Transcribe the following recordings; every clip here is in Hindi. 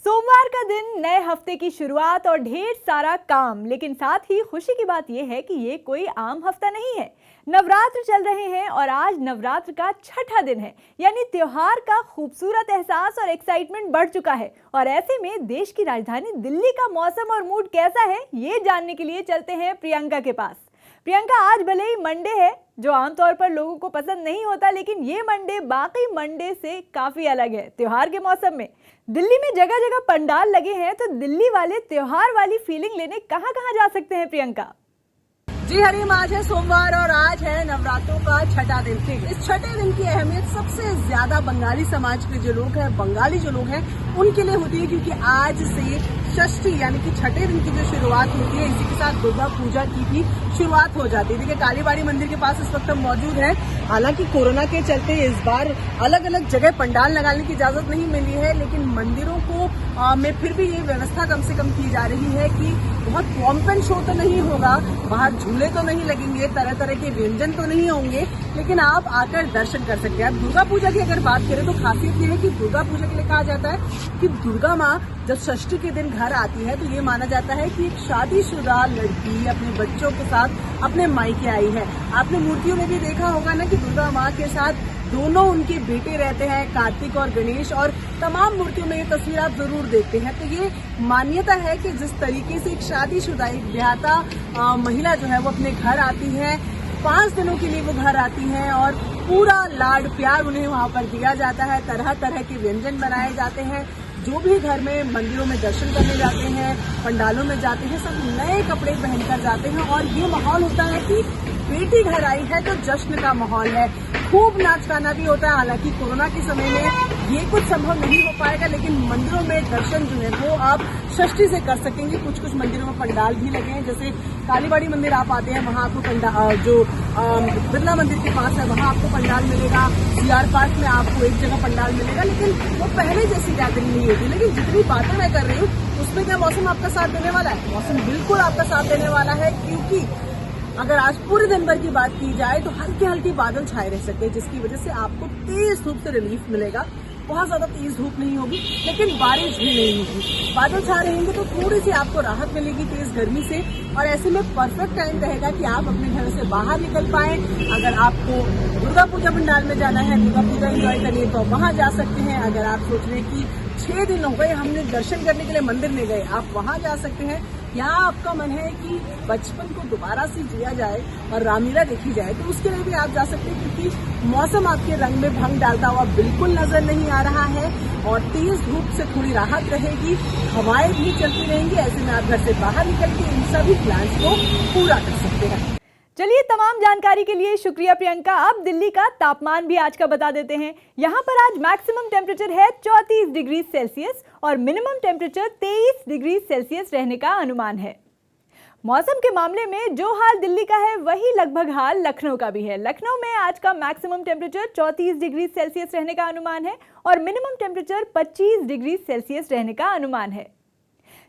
सोमवार का दिन, नए हफ्ते की शुरुआत और ढेर सारा काम। लेकिन साथ ही खुशी की बात यह है कि ये कोई आम हफ्ता नहीं है। नवरात्र चल रहे हैं और आज नवरात्र का छठा दिन है, यानी त्योहार का खूबसूरत एहसास और एक्साइटमेंट बढ़ चुका है। और ऐसे में देश की राजधानी दिल्ली का मौसम और मूड कैसा है, ये जानने के लिए चलते हैं प्रियंका के पास। प्रियंका, आज भले ही मंडे है, जो आमतौर पर लोगों को पसंद नहीं होता, लेकिन ये मंडे बाकी मंडे से काफी अलग है। त्योहार के मौसम में दिल्ली में जगह जगह पंडाल लगे हैं, तो दिल्ली वाले त्योहार वाली फीलिंग लेने कहाँ कहाँ जा सकते हैं प्रियंका? जी हरीम, आज है सोमवार और आज है नवरात्रों का छठा दिन। इस छठे दिन की अहमियत सबसे ज्यादा बंगाली समाज के जो लोग हैं, बंगाली जो लोग हैं, उनके लिए होती है, क्योंकि आज से षष्ठी यानी कि छठे दिन की जो शुरुआत होती है, इसी के साथ दुर्गा पूजा की भी शुरुआत हो जाती है। देखिए, कालीबाड़ी मंदिर के पास इस वक्त हम मौजूद हैं। हालांकि कोरोना के चलते इस बार अलग अलग जगह पंडाल लगाने की इजाजत नहीं मिली है, लेकिन मंदिरों को में फिर भी ये व्यवस्था कम से कम की जा रही है कि बहुत पॉम्प एंड शो तो नहीं होगा, बाहर झूले तो नहीं लगेंगे, तरह तरह के व्यंजन तो नहीं होंगे, लेकिन आप आकर दर्शन कर सकते हैं। अब दुर्गा पूजा की अगर बात करें तो खासियत ये है कि दुर्गा पूजा के लिए कहा जाता है कि दुर्गा माँ जब षष्ठी के दिन घर आती है तो ये माना जाता है कि एक शादीशुदा लड़की अपने बच्चों के साथ अपने मायके आई है। आपने मूर्तियों में भी देखा होगा ना कि दुर्गा माँ के साथ दोनों उनके बेटे रहते हैं, कार्तिक और गणेश, और तमाम मूर्तियों में ये तस्वीर आप जरूर देखते हैं। तो ये मान्यता है कि जिस तरीके से एक शादीशुदा, एक ब्याहता महिला जो है वो अपने घर आती है, 5 दिनों के लिए वो घर आती है और पूरा लाड प्यार उन्हें वहाँ पर दिया जाता है। तरह तरह के व्यंजन बनाए जाते हैं। जो भी घर में मंदिरों में दर्शन करने जाते हैं, पंडालों में जाते हैं, सब नए कपड़े पहनकर जाते हैं और ये माहौल होता है कि बेटी घर आई है तो जश्न का माहौल है। खूब नाच गाना भी होता है। हालांकि कोरोना के समय में ये कुछ संभव नहीं हो पाएगा, लेकिन मंदिरों में दर्शन जो है वो आप षष्ठी से कर सकेंगे। कुछ कुछ मंदिरों में पंडाल भी लगे हैं, जैसे कालीबाड़ी मंदिर आप आते हैं, वहाँ आपको पंडाल, जो बिरला मंदिर के पास है वहाँ आपको पंडाल मिलेगा। सीआर पार्क में आपको एक जगह पंडाल मिलेगा, लेकिन वो पहले जैसी गैदरिंग नहीं होती। लेकिन जितनी बातें मैं कर रही हूँ उसमें क्या मौसम आपका साथ देने वाला है? मौसम बिल्कुल आपका साथ देने वाला है, क्योंकि अगर आज पूरे दिन भर की बात की जाए तो हल्के हल्के बादल छाए रह सकते हैं, जिसकी वजह से आपको तेज धूप से रिलीफ मिलेगा। बहुत ज्यादा तेज धूप नहीं होगी, लेकिन बारिश भी नहीं होगी। बादल छा रहेंगे तो थोड़ी सी आपको राहत मिलेगी तेज गर्मी से, और ऐसे में परफेक्ट टाइम रहेगा कि आप अपने घर से बाहर निकल पाए। अगर आपको दुर्गा पूजा पंडाल में जाना है, दुर्गा पूजा एंजॉय करनी है, तो वहां जा सकते हैं। अगर आप सोच रहे हैं कि 6 दिन हो गए हमने दर्शन करने के लिए मंदिर में गए, आप वहां जा सकते हैं। यहाँ आपका मन है कि बचपन को दोबारा से जिया जाए और रामलीला देखी जाए, तो उसके लिए भी आप जा सकते हैं, क्योंकि मौसम आपके रंग में भंग डालता हुआ बिल्कुल नजर नहीं आ रहा है और तेज धूप से थोड़ी राहत रहेगी, हवाएं भी चलती रहेंगी। ऐसे में आप घर से बाहर निकल के इन सभी प्लान्स को पूरा कर सकते हैं। चलिए, तमाम जानकारी के लिए शुक्रिया प्रियंका। अब दिल्ली का तापमान भी आज का बता देते हैं। यहाँ पर आज मैक्सिमम टेम्परेचर है 34 डिग्री सेल्सियस और मिनिमम टेम्परेचर 23 डिग्री सेल्सियस रहने का अनुमान है। मौसम के मामले में जो हाल दिल्ली का है वही लगभग हाल लखनऊ का भी है। लखनऊ में आज का मैक्सिमम टेम्परेचर 34 डिग्री सेल्सियस रहने का अनुमान है और मिनिमम टेम्परेचर 25 डिग्री सेल्सियस रहने का अनुमान है।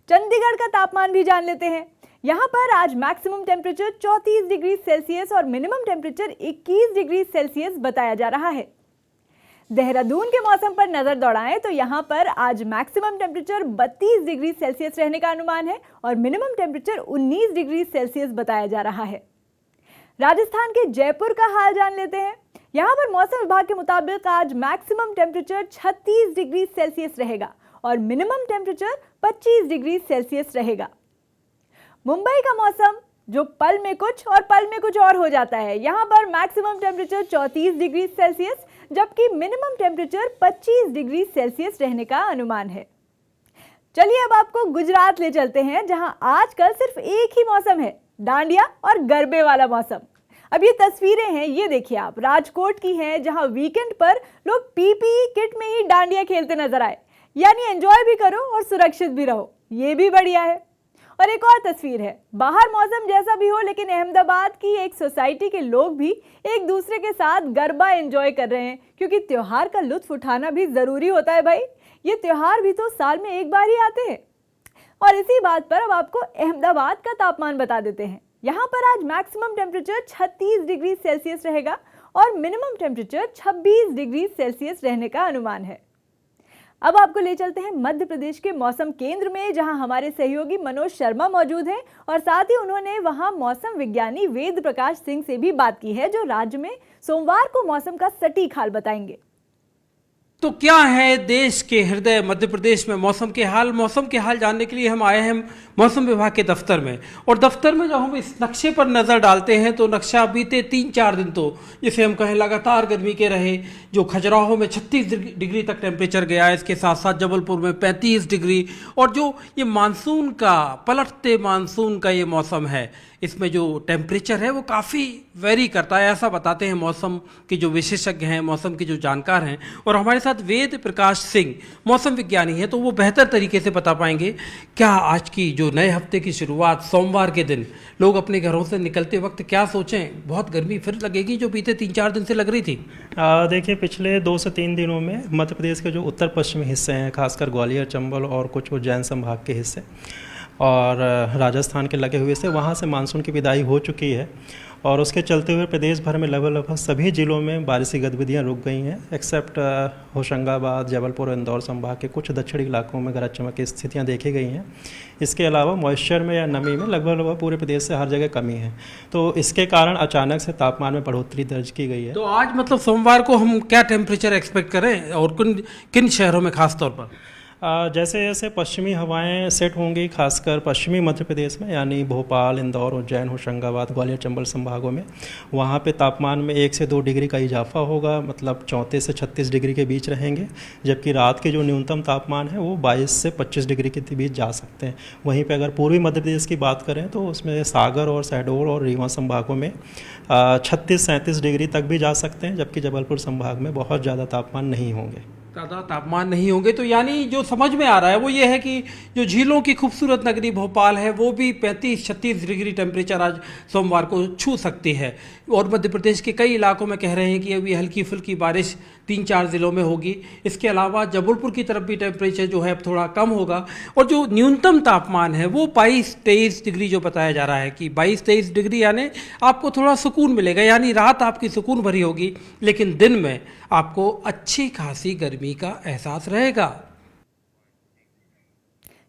चंडीगढ़ का तापमान भी जान लेते हैं। यहाँ पर आज मैक्सिमम टेम्परेचर 34 डिग्री सेल्सियस और मिनिमम टेम्परेचर 21 डिग्री सेल्सियस बताया जा रहा है। देहरादून के मौसम पर नजर दौड़ाएं तो यहाँ पर आज मैक्सिमम टेम्परेचर 32 डिग्री सेल्सियस रहने का अनुमान है और मिनिमम टेम्परेचर 19 डिग्री सेल्सियस बताया जा रहा है। राजस्थान के जयपुर का हाल जान लेते हैं। यहाँ पर मौसम विभाग के मुताबिक आज मैक्सिमम टेम्परेचर 36 डिग्री सेल्सियस रहेगा और मिनिमम टेम्परेचर 25 डिग्री सेल्सियस रहेगा। मुंबई का मौसम जो पल में कुछ और पल में कुछ और हो जाता है। यहाँ पर मैक्सिमम टेम्परेचर 34 डिग्री सेल्सियस जबकि मिनिमम टेम्परेचर 25 डिग्री सेल्सियस रहने का अनुमान है। चलिए, अब आपको गुजरात ले चलते हैं, जहां आजकल सिर्फ एक ही मौसम है, डांडिया और गरबे वाला मौसम। अब ये तस्वीरें हैं, ये देखिए आप, राजकोट की हैं, जहां वीकेंड पर लोग पीपीई किट में ही डांडिया खेलते नजर आए। यानी एंजॉय भी करो और सुरक्षित भी रहो, ये भी बढ़िया है। और एक और तस्वीर है, बाहर मौसम जैसा भी हो, लेकिन अहमदाबाद की एक सोसाइटी के लोग भी एक दूसरे के साथ गरबा एंजॉय कर रहे हैं, क्योंकि त्योहार का लुत्फ उठाना भी जरूरी होता है भाई। ये त्योहार भी तो साल में एक बार ही आते हैं। और इसी बात पर अब आपको अहमदाबाद का तापमान बता देते हैं। यहाँ पर आज मैक्सिमम टेम्परेचर 36 डिग्री सेल्सियस रहेगा और मिनिमम टेम्परेचर 26 डिग्री सेल्सियस रहने का अनुमान है। अब आपको ले चलते हैं मध्य प्रदेश के मौसम केंद्र में, जहां हमारे सहयोगी मनोज शर्मा मौजूद हैं और साथ ही उन्होंने वहां मौसम विज्ञानी वेद प्रकाश सिंह से भी बात की है, जो राज्य में सोमवार को मौसम का सटीक हाल बताएंगे। तो क्या है देश के हृदय मध्य प्रदेश में मौसम के हाल जानने के लिए हम आए हैं मौसम विभाग के दफ्तर में। और दफ्तर में जब हम इस नक्शे पर नज़र डालते हैं तो नक्शा बीते 3-4 दिन तो जिसे हम कहें लगातार गर्मी के रहे, जो खजुराहो में 36 डिग्री तक टेम्परेचर गया, इसके साथ साथ जबलपुर में 35 डिग्री। और जो ये मानसून का पलटते मानसून का ये मौसम है, इसमें जो टेम्परेचर है वो काफ़ी वेरी करता है, ऐसा बताते हैं मौसम के जो विशेषज्ञ हैं, मौसम के जो जानकार हैं। और हमारे साथ वेद प्रकाश सिंह मौसम विज्ञानी हैं, तो वो बेहतर तरीके से बता पाएंगे क्या आज की जो नए हफ्ते की शुरुआत सोमवार के दिन लोग अपने घरों से निकलते वक्त क्या सोचें। बहुत गर्मी फिर लगेगी जो बीते 3-4 दिन से लग रही थी। देखिए, पिछले 2 से 3 दिनों में मध्य प्रदेश के जो उत्तर पश्चिमी हिस्से हैं, खासकर ग्वालियर, चंबल और कुछ उज्जैन संभाग के हिस्से और राजस्थान के लगे हुए से वहाँ से मानसून की विदाई हो चुकी है। और उसके चलते हुए प्रदेश भर में लगभग सभी जिलों में बारिशी गतिविधियाँ रुक गई हैं, एक्सेप्ट होशंगाबाद, जबलपुर, इंदौर संभाग के कुछ दक्षिणी इलाकों में गरज चमक की स्थितियाँ देखी गई हैं। इसके अलावा मॉइस्चर में या नमी में लगभग पूरे प्रदेश से हर जगह कमी है, तो इसके कारण अचानक से तापमान में बढ़ोतरी दर्ज की गई है। तो आज मतलब सोमवार को हम क्या टेम्परेचर एक्सपेक्ट करें और किन शहरों में खास तौर पर? जैसे जैसे पश्चिमी हवाएं सेट होंगी, खासकर पश्चिमी मध्य प्रदेश में यानी भोपाल, इंदौर, उज्जैन, होशंगाबाद, ग्वालियर, चंबल संभागों में, वहाँ पे तापमान में 1 से 2 डिग्री का इजाफा होगा, मतलब 34 से 36 डिग्री के बीच रहेंगे। जबकि रात के जो न्यूनतम तापमान है वो 22 से 25 डिग्री के बीच जा सकते हैं। वहीं पे अगर पूर्वी मध्य प्रदेश की बात करें तो उसमें सागर और शहडोल और रीवा संभागों में 36-37 डिग्री तक भी जा सकते हैं, जबकि जबलपुर संभाग में बहुत ज़्यादा तापमान नहीं होंगे। ज़्यादा तापमान नहीं होंगे, तो यानी जो समझ में आ रहा है वो ये है कि जो झीलों की खूबसूरत नगरी भोपाल है वो भी 35-36 डिग्री टेम्परेचर आज सोमवार को छू सकती है। और मध्य प्रदेश के कई इलाकों में कह रहे हैं कि अभी हल्की फुल्की बारिश 3-4 ज़िलों में होगी। इसके अलावा जबलपुर की तरफ भी टेम्परेचर जो है अब थोड़ा कम होगा। और जो न्यूनतम तापमान है वो 22-23 डिग्री जो बताया जा रहा है कि 22-23 डिग्री यानी आपको थोड़ा सुकून मिलेगा, यानी रात आपकी सुकून भरी होगी, लेकिन दिन में आपको अच्छी खासी गर्मी का एहसास रहेगा।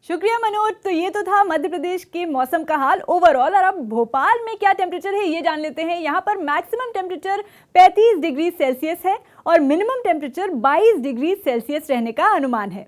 शुक्रिया मनोज। तो ये तो था मध्य प्रदेश के मौसम का हाल ओवरऑल। और अब भोपाल में क्या टेम्परेचर है ये जान लेते हैं। यहाँ पर मैक्सिमम टेम्परेचर 35 डिग्री सेल्सियस है और मिनिमम टेम्परेचर 22 डिग्री सेल्सियस रहने का अनुमान है।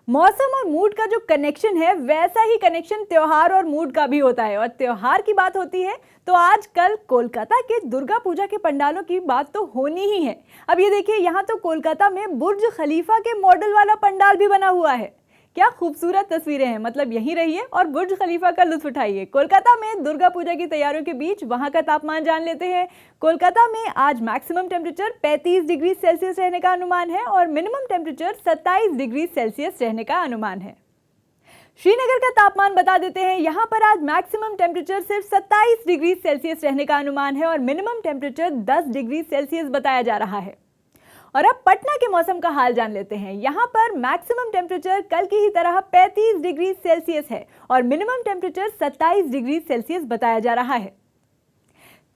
मौसम और मूड का जो कनेक्शन है वैसा ही कनेक्शन त्योहार और मूड का भी होता है। और त्योहार की बात होती है तो आजकल कोलकाता के दुर्गा पूजा के पंडालों की बात तो होनी ही है। अब ये देखिए, यहाँ तो कोलकाता में बुर्ज खलीफा के मॉडल वाला पंडाल भी बना हुआ है। क्या खूबसूरत तस्वीरें हैं। मतलब यहीं रहिए और बुर्ज खलीफा का लुत्फ उठाइए। कोलकाता में दुर्गा पूजा की तैयारियों के बीच वहां का तापमान जान लेते हैं। कोलकाता में आज मैक्सिमम टेम्परेचर 35 डिग्री सेल्सियस रहने का अनुमान है और मिनिमम टेम्परेचर 27 डिग्री सेल्सियस रहने का अनुमान है। श्रीनगर का तापमान बता देते हैं। यहाँ पर आज मैक्सिमम टेम्परेचर सिर्फ 27 डिग्री सेल्सियस रहने का अनुमान है और मिनिमम टेम्परेचर 10 डिग्री सेल्सियस बताया जा रहा है। और अब पटना के मौसम का हाल जान लेते हैं। यहाँ पर मैक्सिमम टेम्परेचर कल की ही तरह 35 डिग्री सेल्सियस है और मिनिमम टेम्परेचर 27 डिग्री सेल्सियस बताया जा रहा है।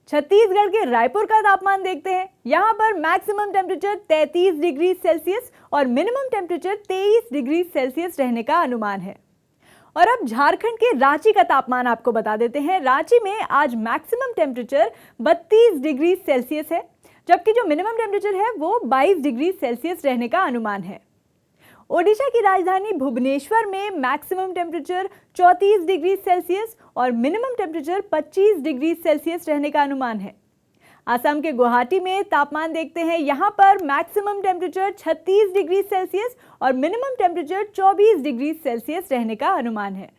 छत्तीसगढ़ के रायपुर का तापमान देखते हैं। यहाँ पर मैक्सिमम टेम्परेचर 33 डिग्री सेल्सियस और मिनिमम टेम्परेचर 23 डिग्री सेल्सियस रहने का अनुमान है। और अब झारखंड के रांची का तापमान आपको बता देते हैं। रांची में आज मैक्सिमम टेम्परेचर 32 डिग्री सेल्सियस है, जबकि जो मिनिमम टेम्परेचर है वो 22 डिग्री सेल्सियस रहने का अनुमान है। ओडिशा की राजधानी भुवनेश्वर में मैक्सिमम टेम्परेचर 34 डिग्री सेल्सियस और मिनिमम टेम्परेचर 25 डिग्री सेल्सियस रहने का अनुमान है। असम के गुवाहाटी में तापमान देखते हैं। यहाँ पर मैक्सिमम टेम्परेचर 36 डिग्री सेल्सियस और मिनिमम टेम्परेचर 24 डिग्री सेल्सियस रहने का अनुमान है।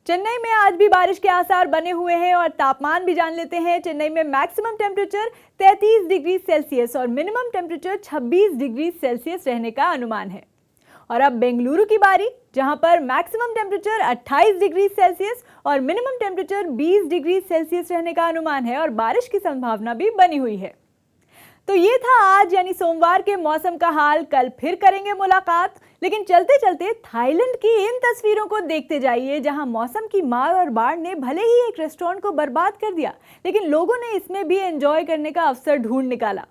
चेन्नई में आज भी बारिश के आसार बने हुए हैं और तापमान भी जान लेते हैं। चेन्नई में मैक्सिमम टेम्परेचर 33 डिग्री सेल्सियस और मिनिमम टेम्परेचर 26 डिग्री सेल्सियस रहने का अनुमान है। और अब बेंगलुरु की बारी, जहां पर मैक्सिमम टेम्परेचर 28 डिग्री सेल्सियस और मिनिमम टेम्परेचर 20 डिग्री सेल्सियस रहने का अनुमान है और बारिश की संभावना भी बनी हुई है। तो ये था आज यानी सोमवार के मौसम का हाल। कल फिर करेंगे मुलाकात, लेकिन चलते चलते थाईलैंड की इन तस्वीरों को देखते जाइए, जहां मौसम की मार और बाढ़ ने भले ही एक रेस्टोरेंट को बर्बाद कर दिया, लेकिन लोगों ने इसमें भी एंजॉय करने का अवसर ढूंढ निकाला।